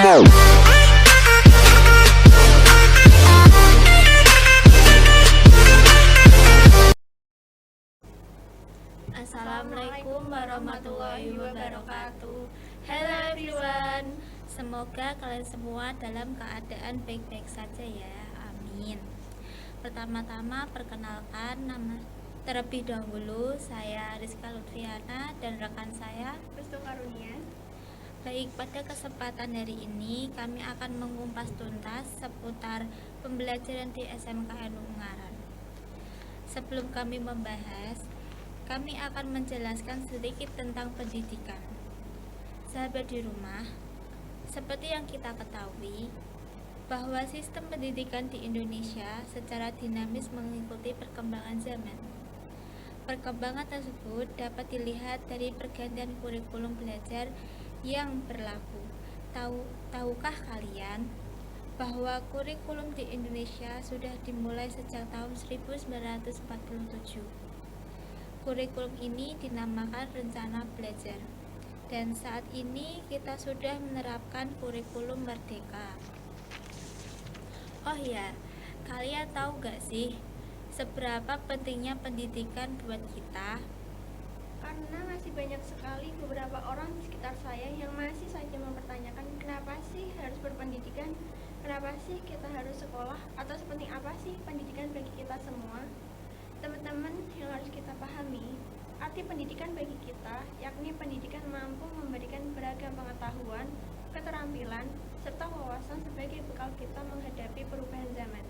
Assalamualaikum warahmatullahi wabarakatuh. Hello everyone. Semoga kalian semua dalam keadaan baik-baik saja ya. Amin. Pertama-tama perkenalkan nama terlebih dahulu, saya Rizka Lutfiana dan rekan saya Restu Karunia. Baik, pada kesempatan hari ini kami akan mengupas tuntas seputar pembelajaran di SMKN Ungaran. Sebelum kami membahas, kami akan menjelaskan sedikit tentang pendidikan. Sahabat di rumah, seperti yang kita ketahui, bahwa sistem pendidikan di Indonesia secara dinamis mengikuti perkembangan zaman. Perkembangan tersebut dapat dilihat dari pergantian kurikulum belajar yang berlaku. Tahukah kalian bahwa kurikulum di Indonesia sudah dimulai sejak tahun 1947? Kurikulum ini dinamakan Rencana Belajar, dan saat ini kita sudah menerapkan kurikulum Merdeka. Oh ya, kalian tahu gak sih seberapa pentingnya pendidikan buat kita? Karena masih banyak sekali beberapa orang di sekitar saya yang masih saja mempertanyakan kenapa sih harus berpendidikan, kenapa sih kita harus sekolah, atau sepenting apa sih pendidikan bagi kita semua. Teman-teman, yang harus kita pahami, arti pendidikan bagi kita, yakni pendidikan mampu memberikan beragam pengetahuan, keterampilan, serta wawasan sebagai bekal kita menghadapi perubahan zaman.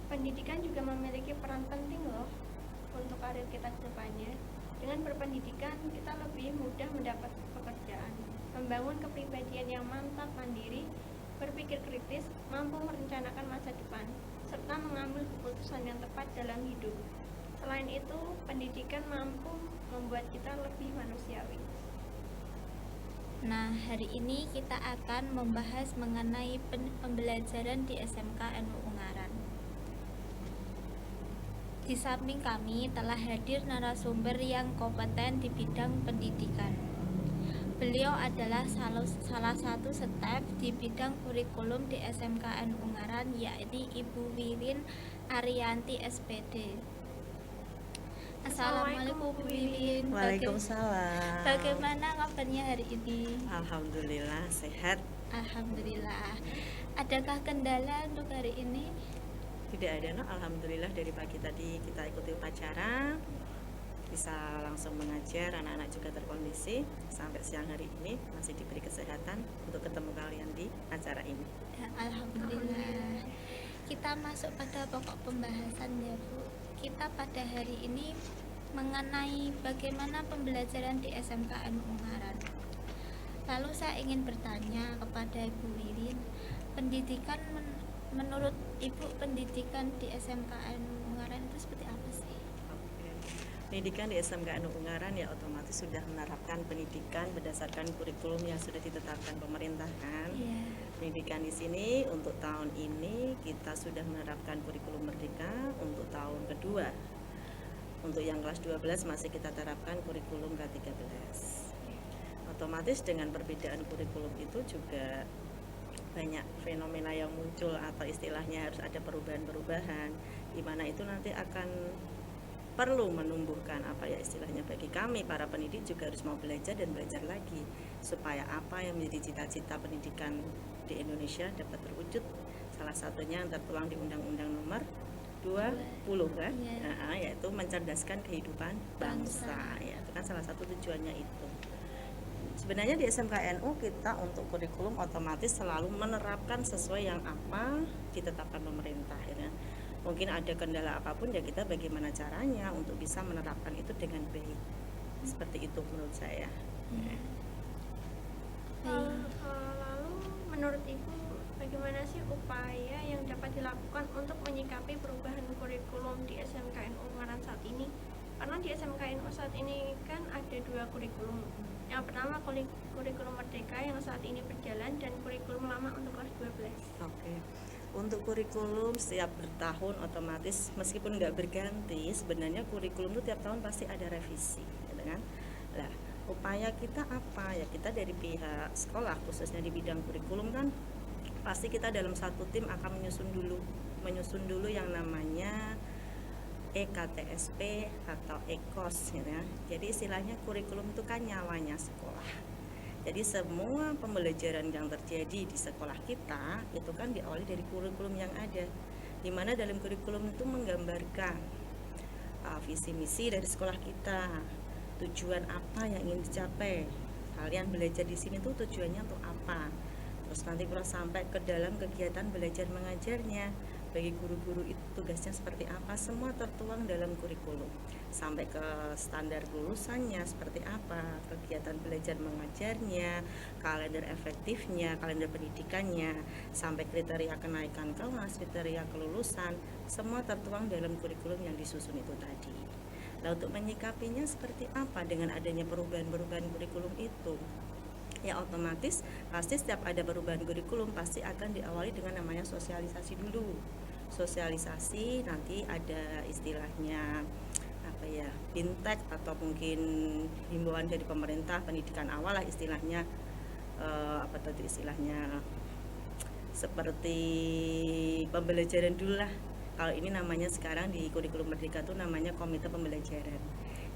Pendidikan juga memiliki peran penting loh untuk karir kita ke depannya. Dengan berpendidikan, kita lebih mudah mendapat pekerjaan, membangun kepribadian yang mantap, mandiri, berpikir kritis, mampu merencanakan masa depan, serta mengambil keputusan yang tepat dalam hidup. Selain itu, pendidikan mampu membuat kita lebih manusiawi. Nah, hari ini kita akan membahas mengenai pembelajaran di SMKN Ungaran. Di samping kami telah hadir narasumber yang kompeten di bidang pendidikan. Beliau adalah salah satu staf di bidang kurikulum di SMKN Ungaran, yakni Ibu Wirin Ariyanti SPD. Assalamualaikum Bu Wirin. Waalaikumsalam. Bagaimana kabarnya hari ini? Alhamdulillah sehat. Alhamdulillah. Adakah kendala untuk hari ini? Tidak ada, no. Alhamdulillah dari pagi tadi kita ikuti upacara, bisa langsung mengajar, anak-anak juga terkondisi. Sampai siang hari ini masih diberi kesehatan untuk ketemu kalian di acara ini. Ya, alhamdulillah. Kita masuk pada pokok pembahasan ya Bu. Kita pada hari ini mengenai bagaimana pembelajaran di SMKN Ungaran. Lalu saya ingin bertanya kepada Ibu Wirin, pendidikan menurut Ibu, pendidikan di SMKN Ungaran itu seperti apa sih? Pendidikan di SMKN Ungaran ya otomatis sudah menerapkan pendidikan berdasarkan kurikulum yang sudah ditetapkan pemerintah kan. Yeah. Pendidikan di sini untuk tahun ini kita sudah menerapkan kurikulum Merdeka untuk tahun kedua. Untuk yang kelas 12 masih kita terapkan kurikulum K13. Otomatis dengan perbedaan kurikulum itu juga banyak fenomena yang muncul atau istilahnya harus ada perubahan-perubahan di mana itu nanti akan perlu menumbuhkan istilahnya bagi kami para pendidik juga harus mau belajar dan belajar lagi supaya apa yang menjadi cita-cita pendidikan di Indonesia dapat terwujud. Salah satunya yang tertuang di Undang-Undang Nomor 20 kan, yaitu mencerdaskan kehidupan bangsa. Ya, itu kan salah satu tujuannya itu. Sebenarnya di SMKNU kita untuk kurikulum otomatis selalu menerapkan sesuai yang apa ditetapkan pemerintah. Ya. Mungkin ada kendala apapun ya kita bagaimana caranya untuk bisa menerapkan itu dengan baik. Seperti itu menurut saya. Lalu menurut Ibu, bagaimana sih upaya yang dapat dilakukan untuk menyikapi perubahan kurikulum di SMKN Ungaran saat ini? Karena di SMKN saat ini kan ada dua kurikulum. Yang pertama kurikulum Merdeka yang saat ini berjalan dan kurikulum lama untuk kelas 12. Oke. Untuk kurikulum setiap bertahun otomatis meskipun nggak berganti, sebenarnya kurikulum itu tiap tahun pasti ada revisi, gitu kan? Nah, upaya kita apa ya, kita dari pihak sekolah khususnya di bidang kurikulum kan pasti kita dalam satu tim akan menyusun dulu yang namanya EKTSP atau EKOS gitu ya. Jadi istilahnya kurikulum itu kan nyawanya sekolah. Jadi semua pembelajaran yang terjadi di sekolah kita itu kan diawali dari kurikulum yang ada, di mana dalam kurikulum itu menggambarkan visi misi dari sekolah kita, tujuan apa yang ingin dicapai. Kalian belajar di sini tuh tujuannya untuk apa? Terus nanti pernah sampai ke dalam kegiatan belajar mengajarnya, bagi guru-guru itu tugasnya seperti apa, semua tertuang dalam kurikulum. Sampai ke standar lulusannya seperti apa, kegiatan belajar mengajarnya, kalender efektifnya, kalender pendidikannya, sampai kriteria kenaikan kelas, kriteria kelulusan, semua tertuang dalam kurikulum yang disusun itu tadi. Nah, untuk menyikapinya seperti apa dengan adanya perubahan-perubahan kurikulum itu? Ya otomatis pasti setiap ada perubahan kurikulum pasti akan diawali dengan namanya sosialisasi dulu. Sosialisasi nanti ada istilahnya apa ya, bintek atau mungkin himbauan dari pemerintah pendidikan awal lah istilahnya, apa tadi istilahnya, seperti pembelajaran dulu lah. Kalau ini namanya sekarang di kurikulum Merdeka itu namanya komite pembelajaran.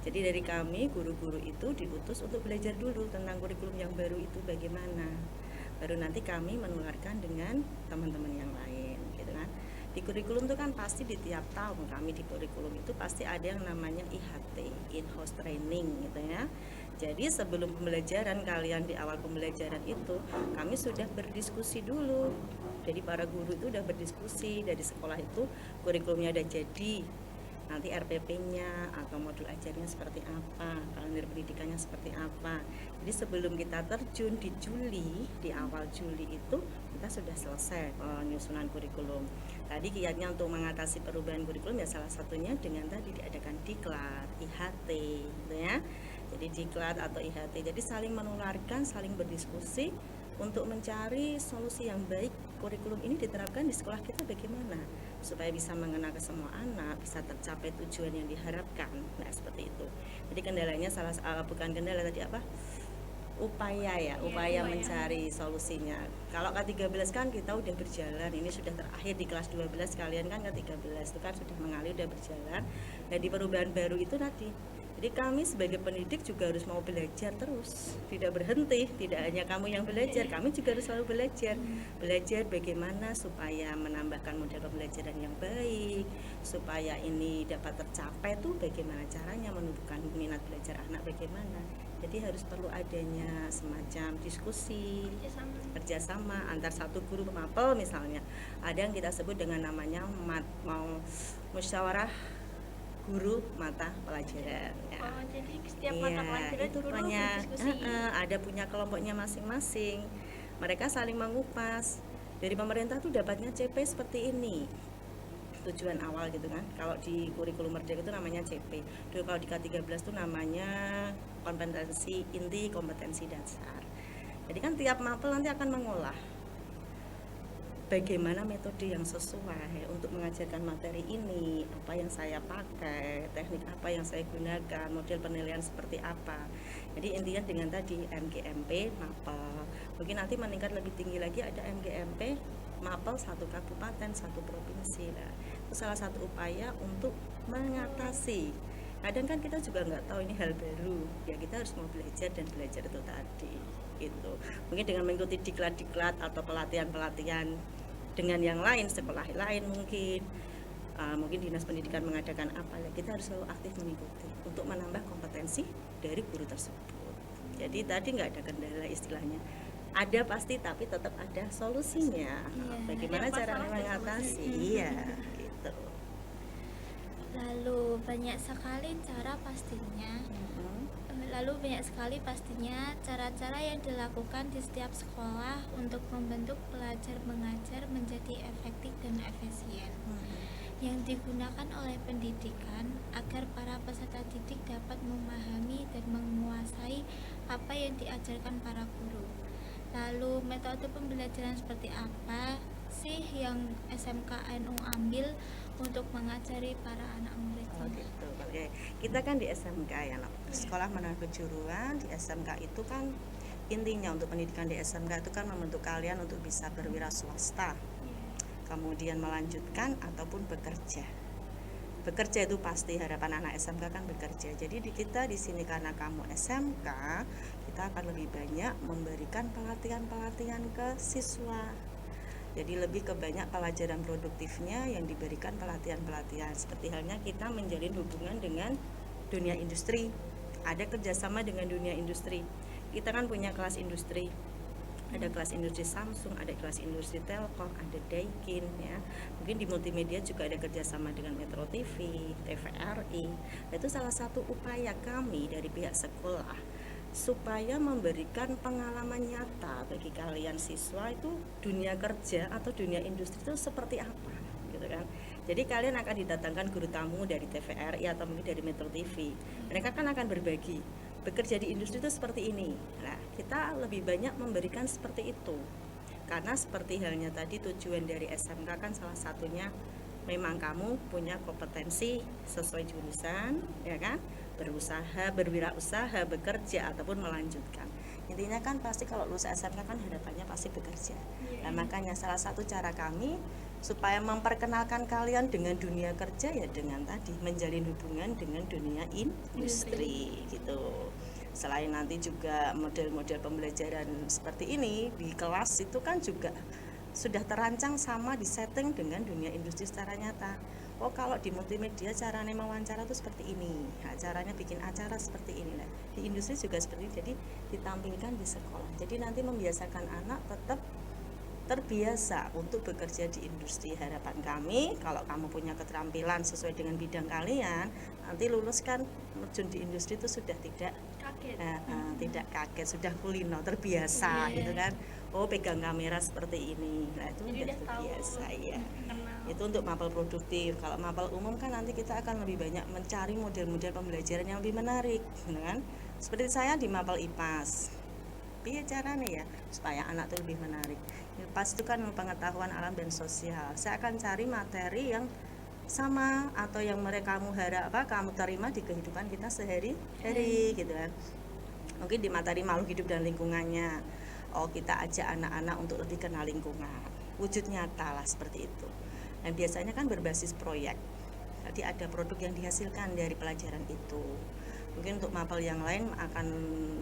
Jadi dari kami guru-guru itu diutus untuk belajar dulu tentang kurikulum yang baru itu bagaimana. Baru nanti kami menularkan dengan teman-teman yang lain, gitu kan. Di kurikulum itu kan pasti di tiap tahun kami di kurikulum itu pasti ada yang namanya IHT, in-house training gitu ya. Jadi sebelum pembelajaran kalian di awal pembelajaran itu kami sudah berdiskusi dulu. Jadi para guru itu udah berdiskusi dari sekolah itu kurikulumnya udah jadi. Nanti RPP-nya atau modul ajarnya seperti apa, kalender pendidikannya seperti apa. Jadi sebelum kita terjun di Juli, di awal Juli itu kita sudah selesai penyusunan kurikulum. Tadi kiatnya untuk mengatasi perubahan kurikulum ya salah satunya dengan tadi diadakan diklat, IHT gitu ya. Jadi diklat atau IHT, jadi saling menularkan, saling berdiskusi untuk mencari solusi yang baik kurikulum ini diterapkan di sekolah kita bagaimana supaya bisa mengena ke semua anak, bisa tercapai tujuan yang diharapkan. Nah seperti itu. Jadi kendalanya bukan kendala tadi apa, upaya upaya. mencari solusinya. Kalau K13 kan kita udah berjalan, ini sudah terakhir di kelas 12, kalian kan K13 itu kan sudah mengalir, udah berjalan. Nah di perubahan baru itu tadi, jadi kami sebagai pendidik juga harus mau belajar terus, tidak berhenti. Tidak hanya kamu yang belajar, kami juga harus selalu belajar. Belajar bagaimana supaya menambahkan model pembelajaran yang baik, supaya ini dapat tercapai tuh bagaimana caranya, menumbuhkan minat belajar anak bagaimana. Jadi harus perlu adanya semacam diskusi, kerjasama antar satu guru pemapel misalnya. Ada yang kita sebut dengan namanya musyawarah guru mata pelajaran ya. Oh, jadi setiap mata pelajaran itu guru punya berdiskusi. ada punya kelompoknya masing-masing. Mereka saling mengupas. Dari pemerintah tuh dapatnya CP seperti ini. Tujuan awal gitu kan. Kalau di kurikulum Merdeka itu namanya CP. Dulu kalau di K13 itu namanya kompetensi inti, kompetensi dasar. Jadi kan tiap mapel nanti akan mengolah bagaimana metode yang sesuai untuk mengajarkan materi ini, apa yang saya pakai, teknik apa yang saya gunakan, model penilaian seperti apa. Jadi intinya dengan tadi MGMP, mapel. Mungkin nanti meningkat lebih tinggi lagi ada MGMP, mapel satu kabupaten, satu provinsi. Nah, itu salah satu upaya untuk mengatasi. Kadang kan kita juga nggak tahu ini hal baru, ya kita harus mau belajar dan belajar itu tadi. Gitu. Mungkin dengan mengikuti diklat-diklat atau pelatihan-pelatihan dengan yang lain, sekolah lain mungkin dinas pendidikan mengadakan apa ya, kita harus selalu aktif mengikuti untuk menambah kompetensi dari guru tersebut. Jadi tadi nggak ada kendala istilahnya, ada pasti tapi tetap ada solusinya. Bagaimana cara mengatasi? Iya gitu. Lalu banyak sekali cara-cara yang dilakukan di setiap sekolah untuk membentuk pelajar mengajar menjadi efektif dan efisien, yang digunakan oleh pendidikan agar para peserta didik dapat memahami dan menguasai apa yang diajarkan para guru. Lalu metode pembelajaran seperti apa sih yang SMKNU ambil untuk mengajari para anak Oh muridnya? gitu. Oke. Kita kan di SMK ya, Nok. Sekolah Menengah Kejuruan. Di SMK itu kan intinya untuk pendidikan di SMK itu kan membentuk kalian untuk bisa berwira swasta, kemudian melanjutkan ataupun bekerja. Bekerja itu pasti harapan anak SMK kan bekerja. Jadi kita di sini karena kamu SMK, kita akan lebih banyak memberikan pelatihan-pelatihan ke siswa. Jadi lebih ke banyak pelajaran produktifnya yang diberikan pelatihan-pelatihan. Seperti halnya kita menjalin hubungan dengan dunia industri. Ada kerjasama dengan dunia industri. Kita kan punya kelas industri. Ada kelas industri Samsung, ada kelas industri Telkom, ada Daikin ya. Mungkin di multimedia juga ada kerjasama dengan Metro TV, TVRI. Itu salah satu upaya kami dari pihak sekolah supaya memberikan pengalaman nyata bagi kalian siswa itu dunia kerja atau dunia industri itu seperti apa gitu kan. Jadi kalian akan didatangkan guru tamu dari TVRI atau mungkin dari Metro TV. Mereka kan akan berbagi bekerja di industri itu seperti ini. Nah, kita lebih banyak memberikan seperti itu. Karena seperti halnya tadi tujuan dari SMK kan salah satunya memang kamu punya kompetensi sesuai jurusan, ya kan? Berusaha, berwirausaha, bekerja ataupun melanjutkan. Intinya kan pasti kalau lulus SMK kan harapannya pasti bekerja. Nah, makanya salah satu cara kami supaya memperkenalkan kalian dengan dunia kerja ya dengan tadi menjalin hubungan dengan dunia industri gitu. Selain nanti juga model-model pembelajaran seperti ini di kelas itu kan juga sudah terancang sama disetting dengan dunia industri secara nyata. Oh kalau di multimedia caranya mewawancara tuh seperti ini, nah, caranya bikin acara seperti ini. Nah, di industri juga seperti ini, jadi ditampilkan di sekolah. Jadi nanti membiasakan anak tetap terbiasa untuk bekerja di industri. Harapan kami kalau kamu punya keterampilan sesuai dengan bidang kalian, nanti lulus kan terjun di industri itu sudah tidak Kaget. tidak kaget, sudah kulino, terbiasa Iya. gitu kan. Oh pegang kamera seperti ini, nah itu Jadi udah udah tahu. terbiasa ya. Kenal. Itu untuk mapel produktif. Kalau mapel umum kan nanti kita akan lebih banyak mencari model-model pembelajaran yang lebih menarik, gitu kan? Seperti saya di mapel IPAS. Piye caranya ya supaya anak itu lebih menarik. IPAS itu kan pengetahuan alam dan sosial. Saya akan cari materi yang sama atau yang mereka kamu terima di kehidupan kita sehari-hari gitu kan. Mungkin di materi makhluk hidup dan lingkungannya. Oh, kita ajak anak-anak untuk lebih kenal lingkungan. Wujud nyata lah seperti itu. Dan biasanya kan berbasis proyek. Jadi ada produk yang dihasilkan dari pelajaran itu. Mungkin untuk mapel yang lain akan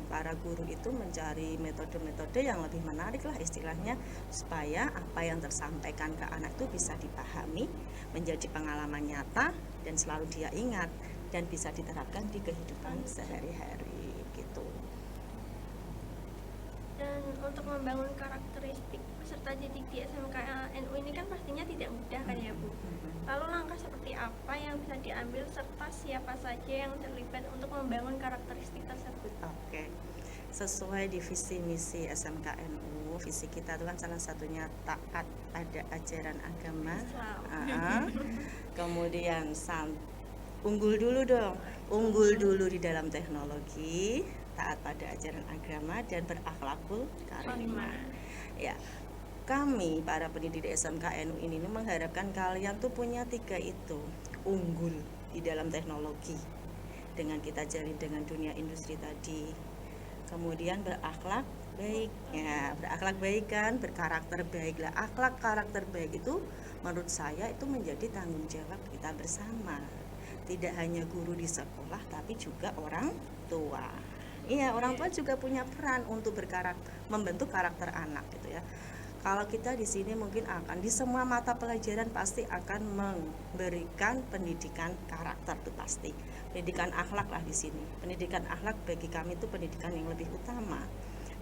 para guru itu mencari metode-metode yang lebih menarik lah istilahnya supaya apa yang tersampaikan ke anak itu bisa dipahami, menjadi pengalaman nyata dan selalu dia ingat dan bisa diterapkan di kehidupan sehari-hari gitu. Dan untuk membangun karakteristik peserta didik di SMKNU ini kan pastinya tidak mudah kan ya Bu? Lalu langkah seperti apa yang bisa diambil serta siapa saja yang terlibat untuk membangun karakteristik tersebut? Oke. Sesuai di visi misi SMKNU, visi kita itu kan salah satunya taat pada ajaran agama. Islam. Kemudian unggul dulu dong, unggul dulu di dalam teknologi, taat pada ajaran agama dan berakhlakul karimah. Ya, kami para pendidik di SMKNU ini mengharapkan kalian tuh punya 3 itu, unggul di dalam teknologi dengan kita jalin dengan dunia industri tadi, kemudian berakhlak baik ya, berakhlak baik kan, berkarakter baik lah. Akhlak karakter baik itu menurut saya itu menjadi tanggung jawab kita bersama, tidak hanya guru di sekolah tapi juga orang tua. Iya, orang tua juga punya peran untuk membentuk karakter anak gitu ya. Kalau kita di sini mungkin akan di semua mata pelajaran pasti akan memberikan pendidikan karakter itu pasti. Pendidikan akhlak lah di sini. Pendidikan akhlak bagi kami itu pendidikan yang lebih utama.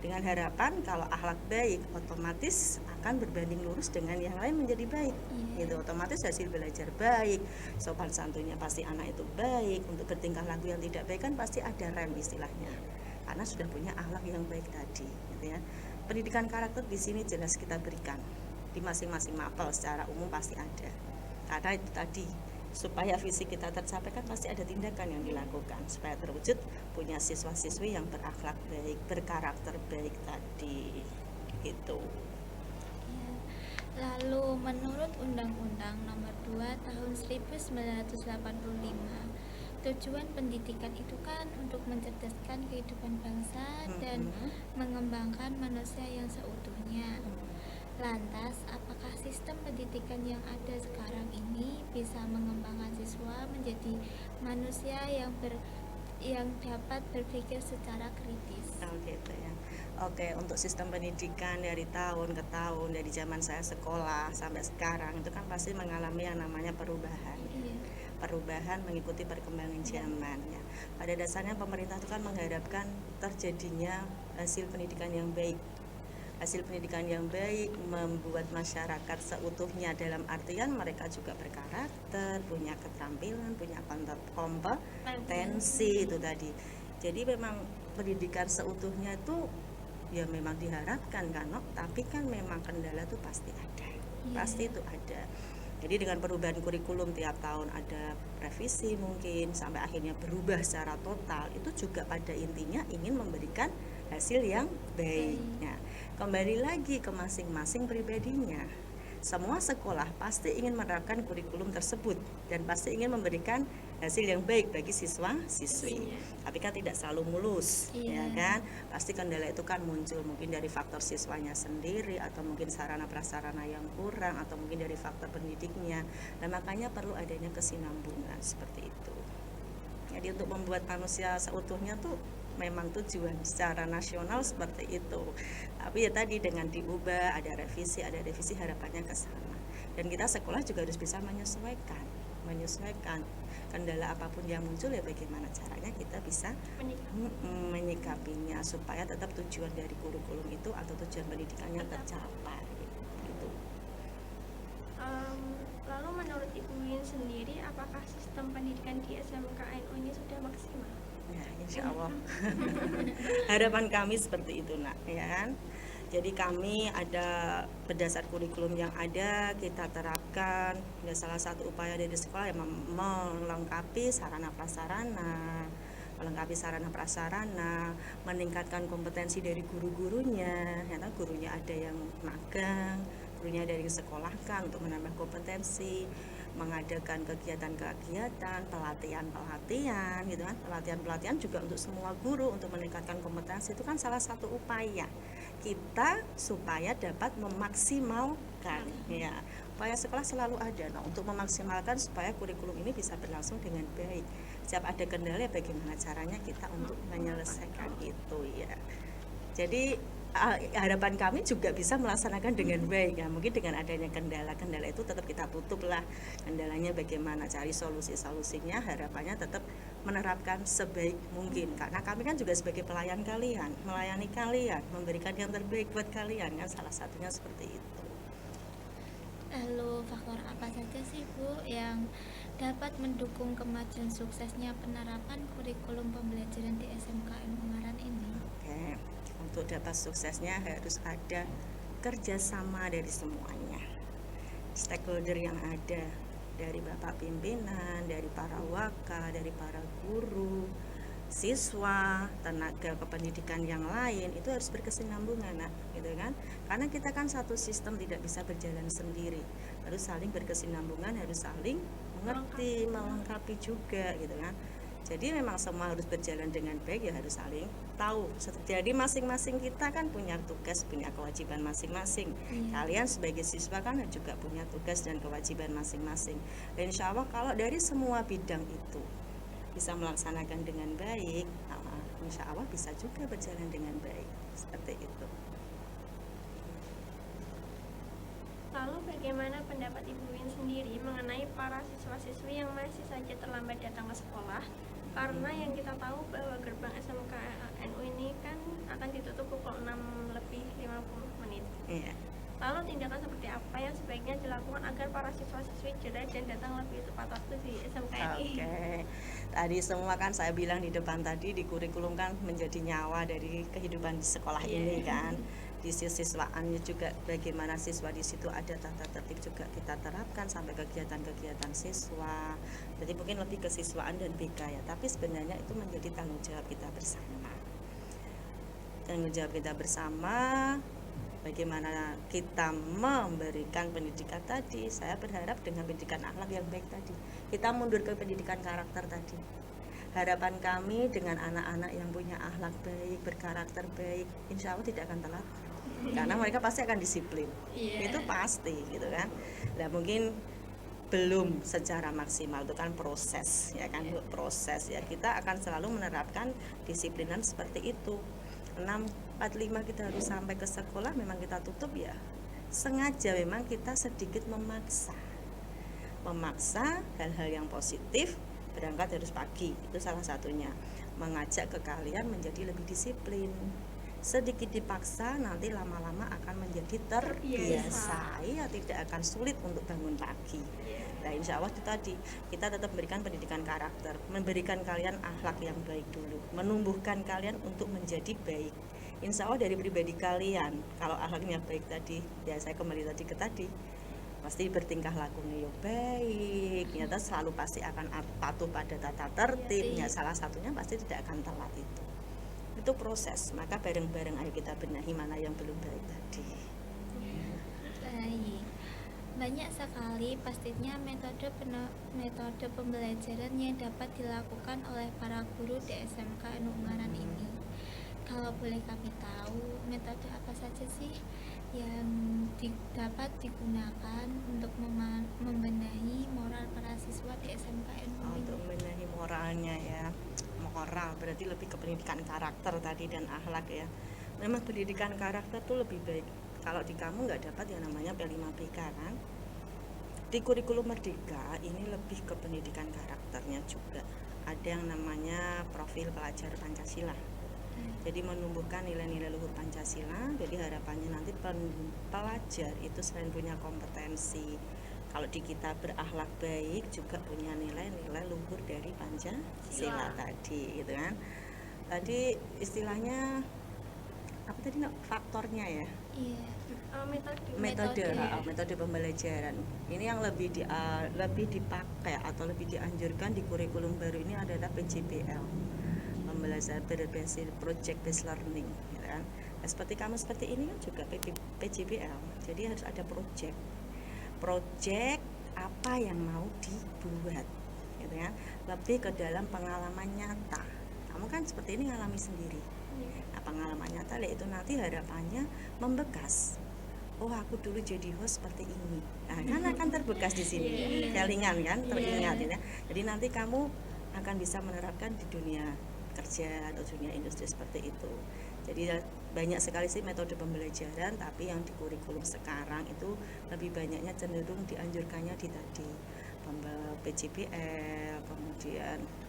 Dengan harapan kalau akhlak baik otomatis akan berbanding lurus dengan yang lain menjadi baik. Gitu, otomatis hasil belajar baik, sopan santunnya pasti anak itu baik, untuk bertingkah laku yang tidak baik kan pasti ada rem istilahnya. Karena sudah punya akhlak yang baik tadi, gitu ya. Pendidikan karakter di sini jelas kita berikan di masing-masing mapel secara umum pasti ada. Karena itu tadi supaya visi kita tercapai kan pasti ada tindakan yang dilakukan supaya terwujud punya siswa-siswi yang berakhlak baik, berkarakter baik tadi. Gitu. Ya. Lalu menurut Undang-Undang Nomor 2 Tahun 1985, tujuan pendidikan itu kan untuk mencerdaskan kehidupan bangsa dan mengembangkan manusia yang seutuhnya. Lantas, apakah sistem pendidikan yang ada sekarang ini bisa mengembangkan siswa menjadi manusia yang dapat berpikir secara kritis? Oh gitu ya. Oke, untuk sistem pendidikan dari tahun ke tahun, dari zaman saya sekolah sampai sekarang itu kan pasti mengalami yang namanya perubahan. Iya. Perubahan mengikuti perkembangan zaman ya. Pada dasarnya pemerintah itu kan mengharapkan terjadinya hasil pendidikan yang baik. Hasil pendidikan yang baik membuat masyarakat seutuhnya, dalam artian mereka juga berkarakter, punya keterampilan, punya kompetensi itu tadi. Jadi memang pendidikan seutuhnya itu ya memang diharapkan kan, tapi kan memang kendala itu pasti ada. Pasti itu ada. Jadi dengan perubahan kurikulum tiap tahun ada revisi mungkin sampai akhirnya berubah secara total, itu juga pada intinya ingin memberikan hasil yang baik. Nah, kembali lagi ke masing-masing pribadinya. Semua sekolah pasti ingin menerapkan kurikulum tersebut dan pasti ingin memberikan hasil yang baik bagi siswa-siswi. Tapi kan tidak selalu mulus, ya kan? Pasti kendala itu kan muncul mungkin dari faktor siswanya sendiri atau mungkin sarana prasarana yang kurang atau mungkin dari faktor pendidiknya. Nah, makanya perlu adanya kesinambungan seperti itu. Jadi untuk membuat manusia seutuhnya tuh memang tujuan secara nasional seperti itu. Tapi ya tadi dengan diubah, ada revisi harapannya ke sana. Dan kita sekolah juga harus bisa menyesuaikan kendala apapun yang muncul, ya bagaimana caranya kita bisa menyikapinya supaya tetap tujuan dari kurikulum itu atau tujuan pendidikannya tercapai gitu. Lalu menurut Ibu Win sendiri, apakah sistem pendidikan di SMKNU ini sudah maksimal? Ya, insya Allah. Harapan kami seperti itu, nak, ya kan? Jadi kami ada berdasar kurikulum yang ada kita terapkan. Ya, salah satu upaya dari sekolah yang melengkapi sarana prasarana, meningkatkan kompetensi dari guru-gurunya. Ya, gurunya ada yang magang, gurunya dari sekolahkan untuk menambah kompetensi, mengadakan kegiatan-kegiatan, pelatihan gitu kan. Pelatihan juga untuk semua guru untuk meningkatkan kompetensi, itu kan salah satu upaya kita supaya dapat memaksimalkan ya. Upaya sekolah selalu ada untuk memaksimalkan supaya kurikulum ini bisa berlangsung dengan baik. Setiap ada kendala, bagaimana caranya kita untuk menyelesaikan itu ya. Jadi harapan kami juga bisa melaksanakan dengan baik ya. Mungkin dengan adanya kendala itu tetap kita tutup lah kendalanya, bagaimana cari solusinya, harapannya tetap menerapkan sebaik mungkin, karena kami kan juga sebagai pelayan kalian, melayani kalian, memberikan yang terbaik buat kalian kan, salah satunya seperti itu. Lalu faktor apa saja sih Bu yang dapat mendukung kemajuan suksesnya penerapan kurikulum pembelajaran di SMKN Ungaran ini? Oke. Untuk dapat suksesnya harus ada kerjasama dari semuanya, stakeholder yang ada, dari Bapak pimpinan, dari para waka, dari para guru, siswa, tenaga kependidikan yang lain, itu harus berkesinambungan, gitu kan? Karena kita kan satu sistem, tidak bisa berjalan sendiri, harus saling berkesinambungan, harus saling mengerti, melengkapi juga, gitu kan? Jadi memang semua harus berjalan dengan baik, ya harus saling tahu. Jadi masing-masing kita kan punya tugas, punya kewajiban masing-masing. Kalian sebagai siswa kan juga punya tugas dan kewajiban masing-masing. Dan insya Allah kalau dari semua bidang itu bisa melaksanakan dengan baik, insya Allah bisa juga berjalan dengan baik. Seperti itu. Lalu bagaimana pendapat Ibu Win sendiri mengenai para siswa-siswi yang masih saja terlambat datang ke sekolah? Karena yang kita tahu bahwa gerbang SMKNU ini kan akan ditutup pukul 6:50. Iya. Lalu tindakan seperti apa yang sebaiknya dilakukan agar para siswa-siswi jeda dan datang lebih tepat waktu di SMKNI? Oke. Tadi semua kan saya bilang di depan tadi, di kurikulum kan menjadi nyawa dari kehidupan di sekolah ini kan. Di siswaannya juga bagaimana siswa di situ ada tata tertib juga kita terapkan sampai kegiatan-kegiatan siswa. Jadi mungkin lebih ke siswaan dan BK ya, tapi sebenarnya itu menjadi tanggung jawab kita bersama. Tanggung jawab kita bersama bagaimana kita memberikan pendidikan tadi. Saya berharap dengan pendidikan akhlak yang baik tadi, kita mundur ke pendidikan karakter tadi. Harapan kami dengan anak-anak yang punya akhlak baik, berkarakter baik, insya Allah tidak akan telat, karena mereka pasti akan disiplin. Itu pasti gitu kan. Nah mungkin belum secara maksimal, itu kan proses ya kan, proses ya. Kita akan selalu menerapkan disiplinan seperti itu. 6.45 kita harus sampai ke sekolah, memang kita tutup ya sengaja, memang kita sedikit memaksa hal-hal yang positif, berangkat harus pagi, itu salah satunya, mengajak ke kalian menjadi lebih disiplin. Sedikit dipaksa nanti lama-lama akan menjadi terbiasa, ya tidak akan sulit untuk bangun pagi. Nah insya Allah itu tadi, kita tetap memberikan pendidikan karakter, memberikan kalian akhlak yang baik dulu, menumbuhkan kalian untuk menjadi baik. Insya Allah dari pribadi kalian, kalau akhlaknya baik tadi, ya saya kembali tadi ke tadi, pasti bertingkah lakunya yo baik, nyata selalu pasti akan patuh pada tata tertib, ya salah satunya pasti tidak akan telat. Itu proses, maka bareng-bareng ayo kita benahi mana yang belum baik tadi. Baik. Banyak sekali pastinya metode pembelajaran yang dapat dilakukan oleh para guru di SMK NU Ungaran ini. Kalau boleh kami tahu, metode apa saja sih yang dapat digunakan untuk membenahi moral para siswa di SMK NU ini? Untuk membenahi moralnya ya, moral berarti lebih ke pendidikan karakter tadi dan akhlak ya. Memang pendidikan karakter tuh lebih baik. Kalau di kamu nggak dapat yang namanya P5PK kan, di kurikulum Merdeka ini lebih ke pendidikan karakternya juga. Ada yang namanya profil pelajar Pancasila. Jadi menumbuhkan nilai-nilai luhur Pancasila. Jadi harapannya nanti pelajar itu selain punya kompetensi, kalau di kita berakhlak baik, juga punya nilai-nilai luhur dari Pancasila tadi gitu kan. Tadi istilahnya apa tadi, faktornya ya? Iya. Metode pembelajaran ini yang lebih dipakai atau lebih dianjurkan di kurikulum baru ini adalah PJBL, pembelajaran berbasis project based learning ya kan. Nah, seperti kamu seperti ini kan juga PJBL, jadi harus ada project apa yang mau dibuat gitu kan, lebih ke dalam pengalaman nyata. Kamu kan seperti ini ngalami sendiri. Nah, pengalaman nyata itu nanti harapannya membekas. Oh aku dulu jadi host seperti ini, nah, kan akan terbekas di sini, kelingan kan, teringat ya. Jadi nanti kamu akan bisa menerapkan di dunia kerja atau dunia industri seperti itu. Jadi banyak sekali sih metode pembelajaran, tapi yang di kurikulum sekarang itu lebih banyaknya cenderung dianjurkannya di tadi PJBL, kemudian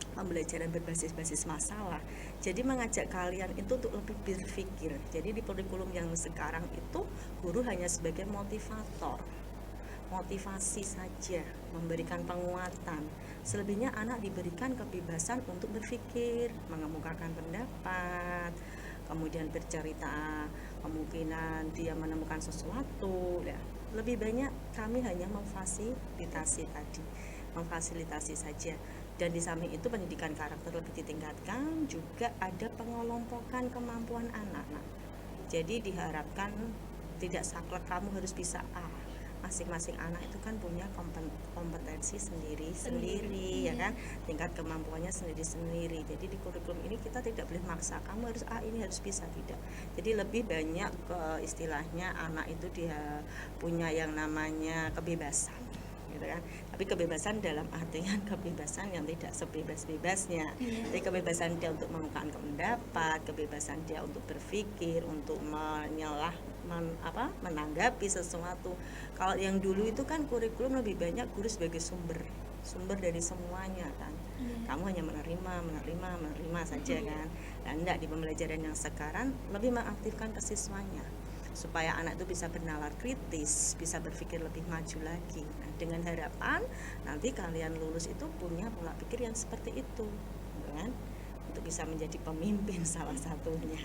pembelajaran berbasis masalah. Jadi mengajak kalian itu untuk lebih berpikir. Jadi di kurikulum yang sekarang itu guru hanya sebagai motivasi saja, memberikan penguatan. Selebihnya anak diberikan kebebasan untuk berpikir, mengemukakan pendapat, kemudian bercerita, kemungkinan dia menemukan sesuatu ya. Lebih banyak kami hanya memfasilitasi saja. Dan di samping itu pendidikan karakter lebih ditingkatkan, juga ada pengelompokan kemampuan anak. Jadi diharapkan tidak saklek kamu harus bisa A. Masing-masing anak itu kan punya kompetensi sendiri ya kan, tingkat kemampuannya sendiri. Jadi di kurikulum ini kita tidak boleh maksa kamu harus A, ini harus bisa, tidak. Jadi lebih banyak ke istilahnya anak itu dia punya yang namanya kebebasan gitu kan. Tapi kebebasan dalam artian kebebasan yang tidak sebebas-bebasnya. Jadi kebebasan dia untuk mengungkapkan pendapat, kebebasan dia untuk berpikir, untuk menanggapi sesuatu. Kalau yang dulu itu kan kurikulum lebih banyak guru sebagai sumber dari semuanya kan. Kamu hanya menerima saja kan. Dan enggak, di pembelajaran yang sekarang lebih mengaktifkan ke siswanya, supaya anak itu bisa bernalar kritis, bisa berpikir lebih maju lagi. Nah, dengan harapan nanti kalian lulus itu punya pola pikir yang seperti itu, kan? Untuk bisa menjadi pemimpin salah satunya.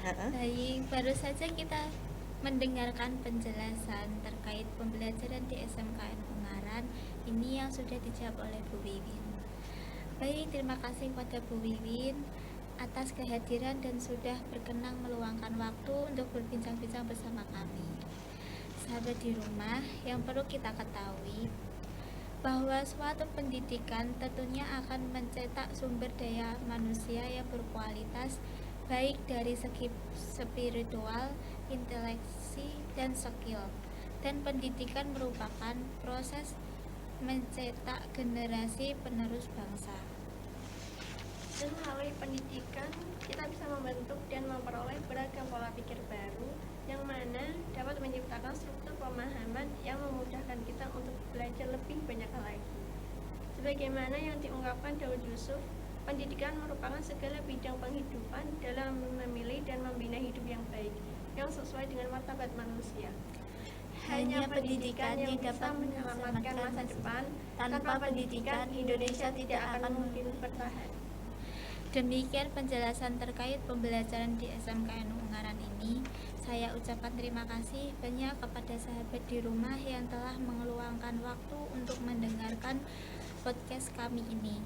Baik, baru saja kita mendengarkan penjelasan terkait pembelajaran di SMK NU Ungaran ini yang sudah dijawab oleh Bu Wiwin. Baik, terima kasih kepada Bu Wiwin. atas kehadiran dan sudah berkenan meluangkan waktu untuk berbincang-bincang bersama kami. Sahabat di rumah, yang perlu kita ketahui bahwa suatu pendidikan tentunya akan mencetak sumber daya manusia yang berkualitas baik dari segi spiritual, inteleksi, dan skill. Dan pendidikan merupakan proses mencetak generasi penerus bangsa. Dan melalui pendidikan, kita bisa membentuk dan memperoleh beragam pola pikir baru yang mana dapat menciptakan struktur pemahaman yang memudahkan kita untuk belajar lebih banyak hal lagi. Sebagaimana yang diungkapkan Daud Yusuf, pendidikan merupakan segala bidang penghidupan dalam memilih dan membina hidup yang baik, yang sesuai dengan martabat manusia. Hanya pendidikan yang bisa dapat menyelamatkan masa depan. Tanpa pendidikan, Indonesia tidak akan mungkin bertahan. Demikian penjelasan terkait pembelajaran di SMKN Ungaran ini. Saya ucapkan terima kasih banyak kepada sahabat di rumah yang telah mengeluangkan waktu untuk mendengarkan podcast kami ini.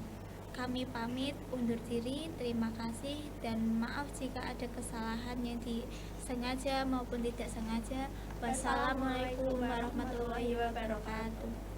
Kami pamit undur diri, terima kasih dan maaf jika ada kesalahan yang disengaja maupun tidak sengaja. Wassalamualaikum warahmatullahi wabarakatuh.